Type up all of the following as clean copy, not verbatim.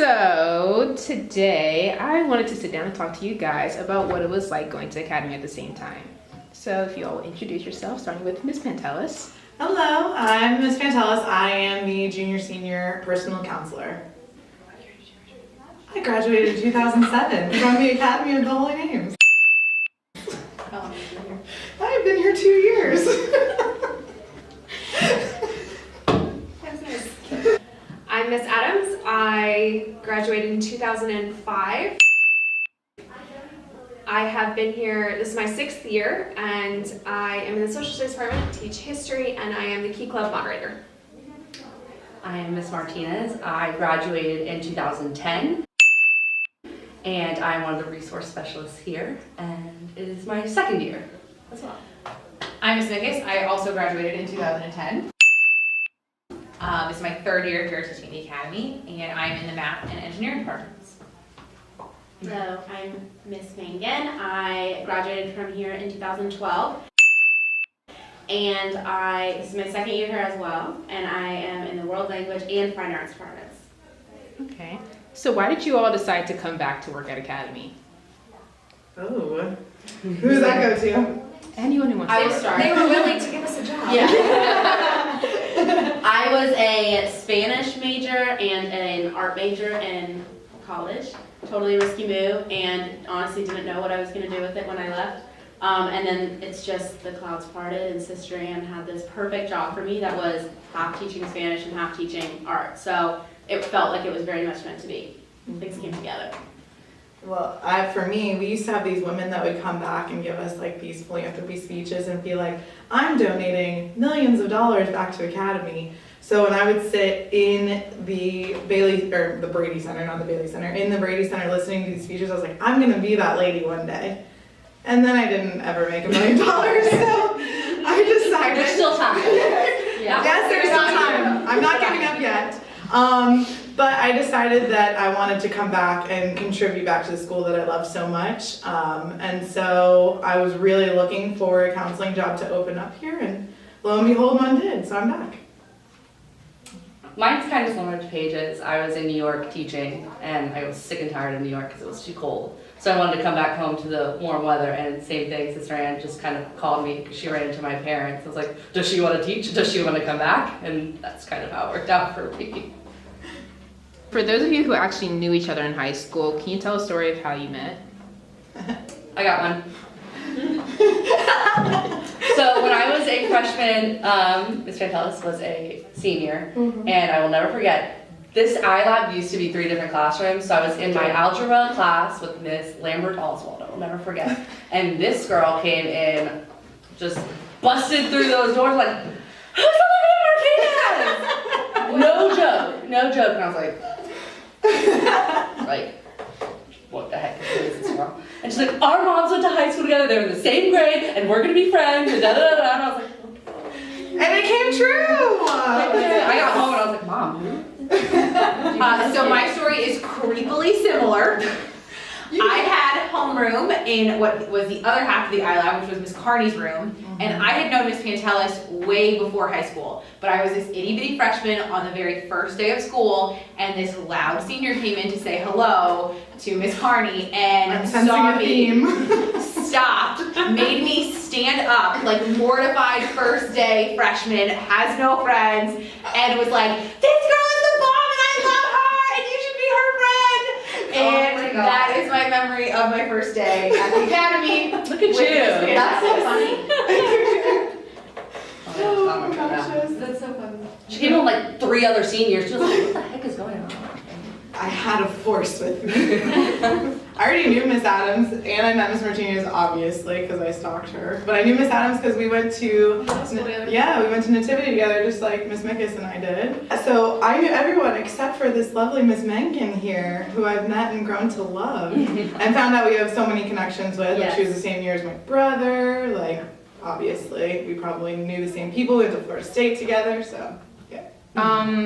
So today I wanted to sit down and talk to you guys about what it was like going to Academy at the same time. So if you all introduce yourself, starting with Ms. Pantelis. Hello, I'm Ms. Pantelis. I am the junior senior personal counselor. I graduated in 2007 from the Academy of the Holy Names. I've been here 2 years. I'm Miss Adams. I graduated in 2005. I have been here, this is my 6th year, and I am in the social studies department, teach history, and I am the Key Club moderator. I am Miss Martinez. I graduated in 2010, and I'm one of the resource specialists here, and it is my 2nd year as well. I'm Ms. Minkus. I also graduated in 2010. This is my 3rd year here teaching the Academy, and I'm in the math and engineering departments. Hello, I'm Miss Mangan. I graduated from here in 2012. And this is my 2nd year here as well, and I am in the world language and fine arts departments. Okay. So why did you all decide to come back to work at Academy? Oh, who does that go to? Anyone who wants I to will work. start. They were willing to give us a job. Yeah. I was a Spanish major and an art major in college. Totally risky move, and honestly didn't know what I was going to do with it when I left. And then it's just the clouds parted, and Sister Ann had this perfect job for me that was half teaching Spanish and half teaching art. So it felt like it was very much meant to be. Things came together. Well, for me, we used to have these women that would come back and give us like these philanthropy speeches and be like, I'm donating millions of dollars back to Academy. So when I would sit in the the Brady Center, not the Bailey Center, in the Brady Center listening to these speeches, I was like, I'm gonna be that lady one day. And then I didn't ever make $1 million, so I decided. There's still time. Yeah. Yes, there's still time. I'm not giving up yet. But I decided that I wanted to come back and contribute back to the school that I love so much. And so I was really looking for a counseling job to open up here, and lo and behold, one did, so I'm back. Mine's kind of similar to Paige's. I was in New York teaching, and I was sick and tired of New York because it was too cold. So I wanted to come back home to the warm weather, and same thing, Sister Ann just kind of called me because she ran into my parents. I was like, does she want to teach? Does she want to come back? And that's kind of how it worked out for me. For those of you who actually knew each other in high school, can you tell a story of how you met? I got one. So when I was a freshman, Ms. Pantelis was a senior, and I will never forget, this iLab used to be 3 different classrooms, so I was in my algebra class with Miss Lambert Oswald, I will never forget, and this girl came in, just busted through those doors like, who's Olivia Martinez? No joke, and I was like, what the heck is this girl? And she's like, our moms went to high school together, they were in the same grade, and we're gonna be friends, and da-da-da-da, and I was like, And it came true! I got home and I was like, Mom. So my story is creepily similar. I had homeroom in what was the other half of the iLab, which was Miss Carney's room, and I had known Miss Pantelis way before high school, but I was this itty-bitty freshman on the very first day of school, and this loud senior came in to say hello to Miss Carney, and I'm sensing saw a me, theme. stopped, made me stand up, like mortified first day freshman, has no friends, and was like, this girl is the bomb, and I love her, and you should be her friend. And that is my memory of my first day at the Academy. Look at you. That's so funny. Oh my gosh. That's so funny. She came in with like 3 other seniors. She was like, what the heck is going on? I had a force with me. I already knew Miss Adams, and I met Miss Martinez obviously because I stalked her. But I knew Miss Adams because we went to we went to Nativity together, just like Miss Minkus and I did. So I knew everyone except for this lovely Miss Mencken here, who I've met and grown to love, and found out we have so many connections with. Like, she was the same year as my brother. Like, obviously, we probably knew the same people. We went to Florida State together. So yeah.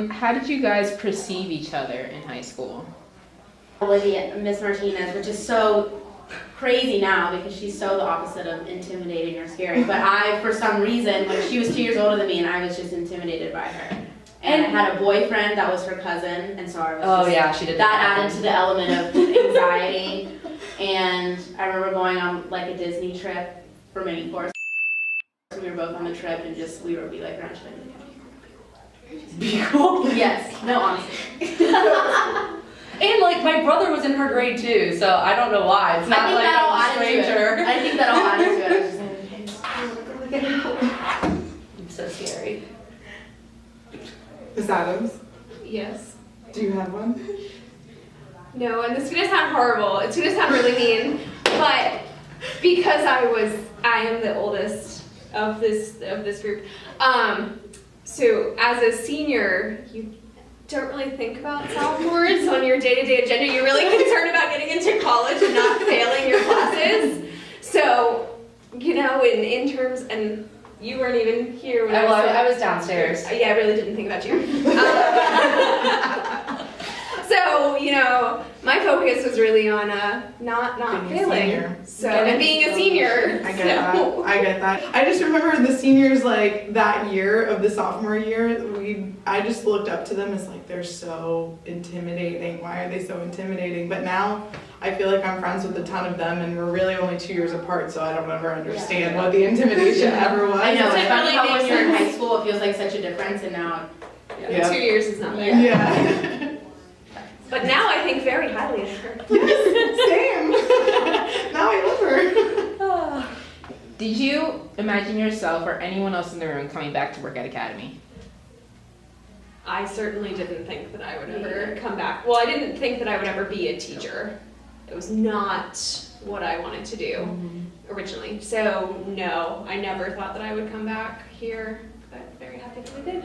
How did you guys perceive each other in high school? Olivia, Miss Martinez, which is so crazy now because she's so the opposite of intimidating or scary. But I, for some reason, when she was 2 years older than me, and I was just intimidated by her. And I had a boyfriend that was her cousin, and so I was Oh just, yeah, she did that added to the element of anxiety. And I remember going on like a Disney trip for mini course. We were both on the trip and just we would be like around Be cool. Yes, no, honestly. And like my brother was in her grade too, so I don't know why. It's not I think like that all I'm a added to it. stranger. I think that all added to it. I was just It's so scary. Miss Adams, Yes. do you have one? No, and this is gonna sound horrible. It's gonna sound really mean, but because I am the oldest of this group. So as a senior, you don't really think about sophomores on your day-to-day agenda. You're really concerned about getting into college and not failing your classes. So, you know, in terms, and you weren't even here when I I was downstairs. yeah, I really didn't think about you. So, you know, my focus was really on not Being a failing. senior. So, and being a senior. I get that. I get that. I just remember the seniors like that year of the sophomore year. I just looked up to them as like they're so intimidating. Why are they so intimidating? But now I feel like I'm friends with a ton of them, and we're really only 2 years apart. So I don't ever understand what the intimidation ever was. I know, Does it's it funny really how make when you're in sense? high school it feels like such a difference and now Yeah. 2 years is nothing. Yeah. But now I think very highly of her. Same. Now I love her. Did you imagine yourself or anyone else in the room coming back to work at Academy? I certainly didn't think that I would ever come back. Well, I didn't think that I would ever be a teacher. It was not what I wanted to do originally. So no, I never thought that I would come back here, but very happy that I did.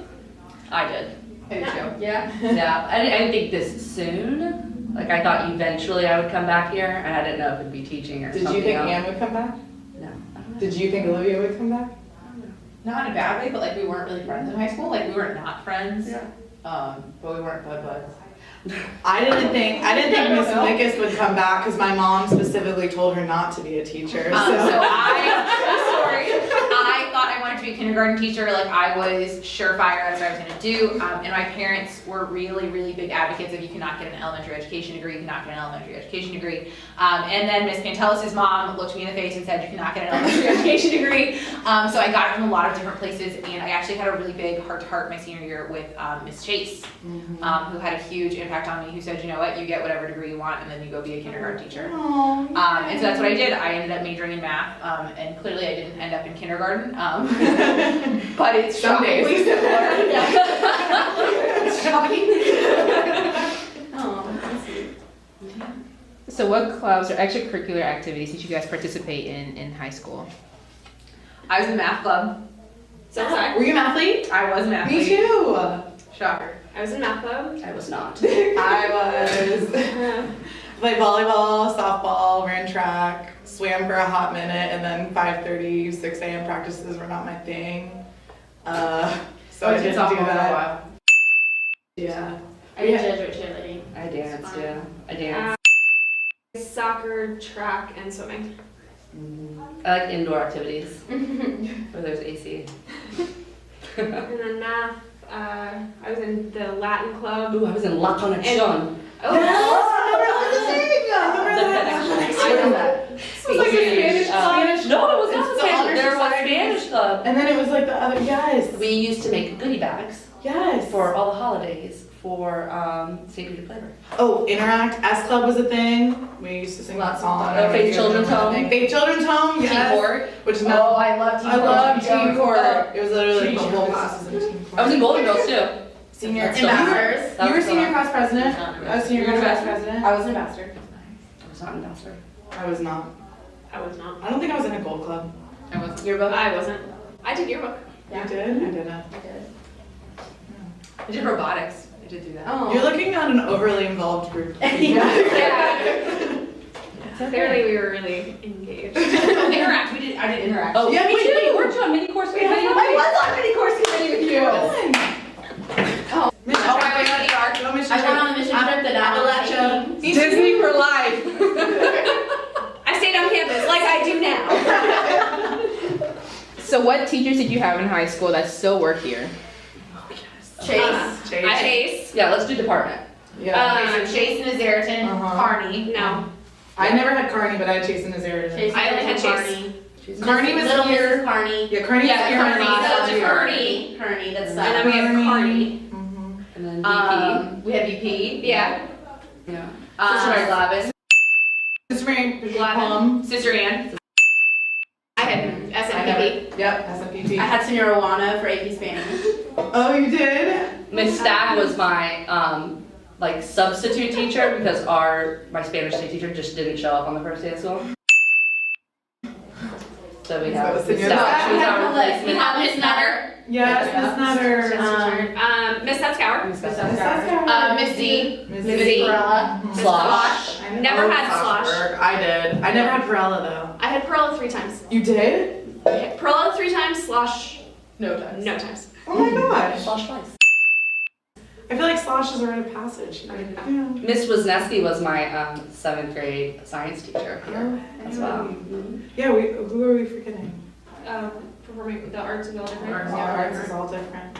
I did. Yeah. yeah. Yeah, I didn't think this soon. Like I thought eventually I would come back here, and I didn't know if it'd be teaching or Did something you think else. Anne would come back? No. Did you think Olivia would come back? not in a bad way, but like we weren't really friends in high school. Like we were not friends. Yeah. But we weren't buds. I didn't think Miss Mickus would come back because my mom specifically told her not to be a teacher. So I thought I wanted to be a kindergarten teacher. Like I was surefire that's what I was gonna do. And my parents were really, really big advocates of you cannot get an elementary education degree, you cannot get an elementary education degree. And then Miss Pantelis' mom looked me in the face and said you cannot get an elementary education degree. So I got it from a lot of different places, and I actually had a really big heart-to-heart my senior year with Miss Chase, who had a huge impact on me, who said, you know what, you get whatever degree you want and then you go be a kindergarten teacher. And so that's what I did. I ended up majoring in math, and clearly I didn't end up in kindergarten, but it's Some days. shockingly similar. It's shockingly So what clubs or extracurricular activities did you guys participate in high school? I was in the math club. So sorry. Were you an athlete? I was an Me athlete. too. Shocker. I was in math club. I was not. I was. Played volleyball, softball, ran track, swam for a hot minute, and then 5:30, 6 a.m. practices were not my thing. So I didn't do softball for a that. while. Yeah. I did Jesuit cheerleading. I danced, yeah. I danced. Soccer, track, and swimming. I like indoor activities where there's AC. And then math, I was in the Latin club. Ooh, I was in La Conexion. Oh, I remember that. It was like a Spanish club. No, it was not It's the Spanish. honor There was society. Spanish club. And then it was like the other, yes. We used to make goodie bags Yes. for all the holidays for St. Peter Playboy. Oh, Interact, S Club was a thing. We used to sing that song. Faith Children's Home. Faith Children's Home, yes. Court. Which is Oh, now, I love team I court. love Team Court. Court. It was literally like the whole Team classes in Team Court. I was in Golden Girls too. Senior That's ambassadors. still- You were That was senior still- class president. I was senior You were class ambassador? president. I was an ambassador. I was not an ambassador. I was not. I was not. I don't think I was in a gold club. I was. Yearbook? I wasn't. I did yearbook. You did? I didn't. I did robotics. I did do that. Oh. You're looking at an overly involved group. of people. Clearly we were really engaged. Interact. I did interact. Oh, Yeah, me too. Wait, weren't you on mini course committee? I was on mini course committee with you. Oh, Oh, I went on ER. no mission I went trip. on a mission trip that Appalachia. Disney for life. I stayed on campus like I do now. So what teachers did you have in high school that still work here? Chase. Chase. Yeah, let's do department. Yeah. Okay, so Chase, Nazaritan, Uh-huh. Kearney. No. I never had Kearney, but I had Chase and Nazaritan. Chase, I only had Kearney. Kearney was Little here. Mrs. Kearney. Yeah, Kearney was Yeah, here my Kearney, last so year. Kearney. Kearney, that's And then we have Kearney. Mhm. And then VP. We had VP. Yeah. Yeah. Um, Sister Mary Glavin. Sister Mary Glavin. Plum. Sister Ann. I had SMPB. Yep, SMPT. I had Senora Wana for AP Spanish. Oh, you did? Miss Stack was my like substitute teacher because my Spanish teacher just didn't show up on the first day of school. So we have So Miss Senora Stack. Stack. She was our We replacement. have Miss Nutter. Yes, Miss Nutter. Miss Sutscour. Miss Stack. Miss Z. Miss Miss Z. Perella. Slosh. I Never know had Slosh. Softberg. I did. I never had Perella though. I had Perla 3 times. You did? Perla 3 times, Slosh No times. no times. Oh my gosh. Slosh twice. I feel like Slosh is a rite of passage. Yeah. Miss Wisniewski was my 7th grade science teacher here as well. Yeah, who are we forgetting? Performing the arts is all different. Arts is all different.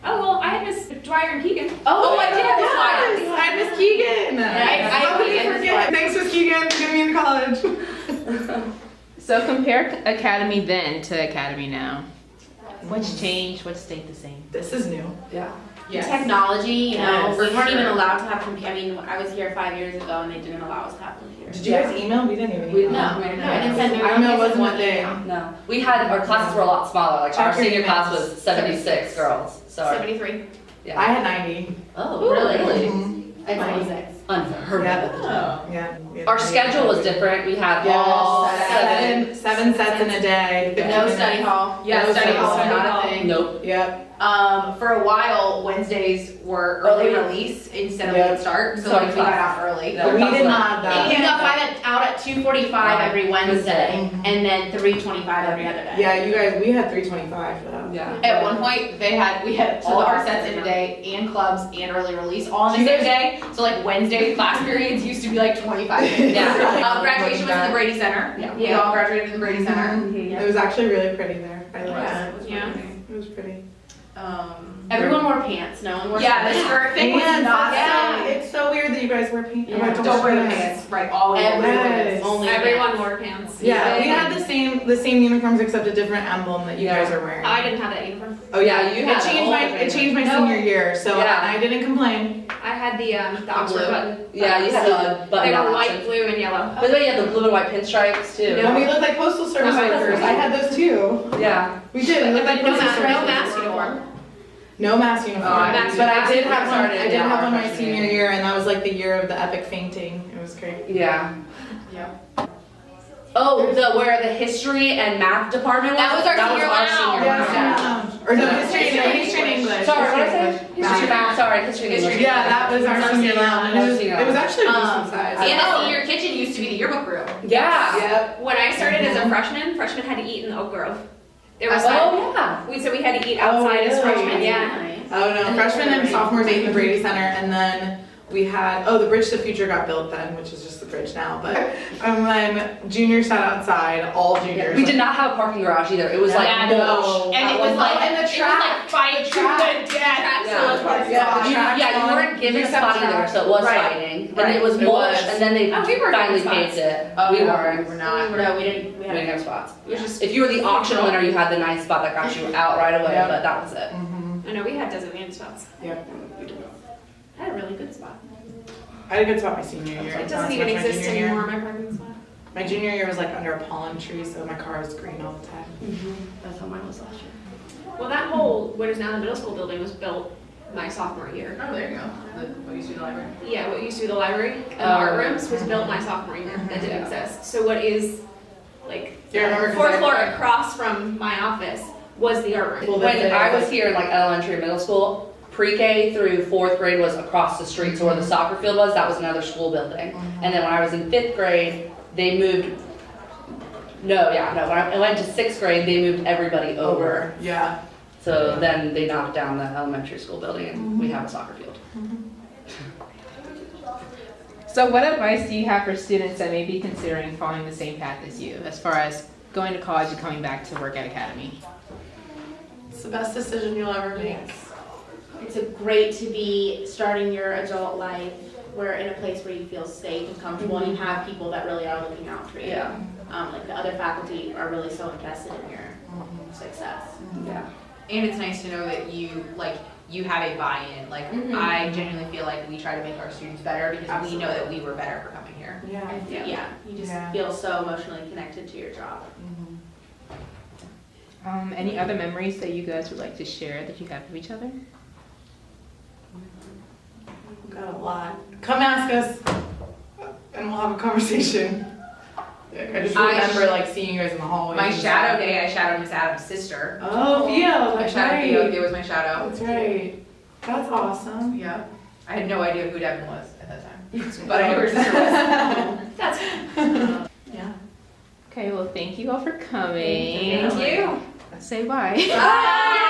Oh well, I had Miss Dwyer and Keegan. Oh, I did have Miss Yes, Dwyer. I had Miss Keegan. I How could we had Miss forget? Dwyer. Thanks, Miss Keegan, for getting me into college. So compare Academy then to Academy now. What's changed? What's stayed the same? This is new. Yeah. Yes. Technology, you know, Yes, we weren't sure. even allowed to have I mean, I was here 5 years ago and they didn't allow us to have computers. Did you guys email? We didn't even We- email. No, we didn't I didn't send no Email emails wasn't in one a thing. email. No, we had our classes were a lot smaller. Like our Check your senior class emails. was 76 girls. So 73. yeah. I had 90. Oh, Really? Mhm. I had 96. Unheard Yeah. of. Yeah. Our schedule was different. We had all Yes, seven sets in a day. 50 No minutes. study hall. Yeah, No study hall, study not hall. a thing. Nope. Yep. For a while, Wednesdays were early Early. release instead of Yep. late start, so Sorry, like we got class. out early. Yeah. We did not have And we that. got out at 2:45 every Wednesday, Mhm. and then 3:25 every other day. Yeah, you guys, we had 325 for that. Yeah. At one point, we had all of our sets in a day, and clubs, and early release, all on the You same guys- day. So like Wednesday class periods used to be like 25 minutes. Yeah. Graduation was in the Brady Center. Yeah. We all graduated in the Brady Center. It was actually really pretty there. I liked Yeah. it. Yeah. It was pretty. Everyone wore pants. No one wore Yeah, the skirts. skirt thing was Pants, not yeah, yeah. it's so weird that you guys wear pants. Yeah. Don't wear the pants, right? Always wear the pants. Yes. Only Everyone wore pants. Yeah, we had the same uniforms except a different emblem that you Yeah. guys are wearing. I didn't have that uniform. Oh yeah, you it had changed a whole my different No. senior year, so Yeah. I didn't complain. I had the Oxford blue. button. Yeah, you had a button They down were white, option. blue, and yellow. By the way, you had the blue and white pinstripes too. And we looked like postal service Oh, workers. I had those too. Yeah. We did. We looked like No postal mask, service no mask workers. uniform. No mask uniform. mask but I uniform. did have one. Started, I did yeah, have our one my freshman senior year. year, and that was like the year of the epic fainting. It was great. Yeah. Yeah. Oh, where the history and math department was? That was our senior lounge. senior Yes, lounge. yeah. Or no, history and English. Sorry, what did I History say? and English. History, math, sorry, history and English. Yeah, that was our senior lounge. And it was actually a Um, decent size. And the senior kitchen used to be the yearbook room. Yeah. Yep. When I started as a freshman, freshmen had to eat in the Oak Grove. There was Oh, yeah. so we had to eat outside as really? freshmen. Yeah. Nice. Oh no, And freshmen then and the sophomores ate in the Brady Center, and then we had the Bridge to the Future got built then, which is just the bridge now. But and then juniors sat outside, all juniors. We did not have a parking garage either. It was like Yeah, mulch. And it was like, and the track. fight to the death. Yeah. You weren't given a Except spot either, track. so it was Right. fighting. And Right. it was It mulch, was. and then they Oh, we were finally given paved it. Oh, we no, weren't. we were not. No, we didn't. We We had didn't have spots. It was just. If you were the auction winner, you had the nice spot that got you out right away, Yep. but that was it. I know we had designated spots. I had a really good spot. I had a good spot my senior year. It not doesn't so even much my exist junior year. anymore. My parking spot. My junior year was like under a pollen tree, so my car was green all the time. That's how mine was last year. Well, that whole what is now the middle school building was built my sophomore year. Oh, there you go. What used to be the library. Yeah, what used to be the library and the Oh. art rooms was built my sophomore year. That didn't exist. So what is like Yeah, I remember 'cause fourth I- floor across from my office was the art room. Well, When I was here in like elementary and middle school, pre-K through 4th grade was across the street, so where the soccer field was, that was another school building. And then when I was in 5th grade, they moved, when I went to 6th grade, they moved everybody over. Yeah. So then they knocked down the elementary school building and we have a soccer field. So what advice do you have for students that may be considering following the same path as you, as far as going to college and coming back to work at Academy? It's the best decision you'll ever make. it's a great to be starting your adult life where in a place where you feel safe and comfortable and you have people that really are looking out for you. Yeah. Like the other faculty are really so invested in your success. Yeah. And it's nice to know that you have a buy-in. Like I genuinely feel like we try to make our students better because we know that we were better for coming here. Yeah. And yeah, you just Yeah. feel so emotionally connected to your job. Any other memories that you guys would like to share that you have of each other? We've got a lot. Come ask us, and we'll have a conversation. I just remember like seeing you guys in the hallway. My shadow day, I shadowed Miss Adams' sister. Oh, Theo, I that's shadowed Theo. right. Theo was my shadow. That's right. That's awesome. Yeah. I had no idea who Devin was at that time, but I knew her sister was. Yeah. Okay, well, thank you all for coming. Thank you. Say bye. Bye.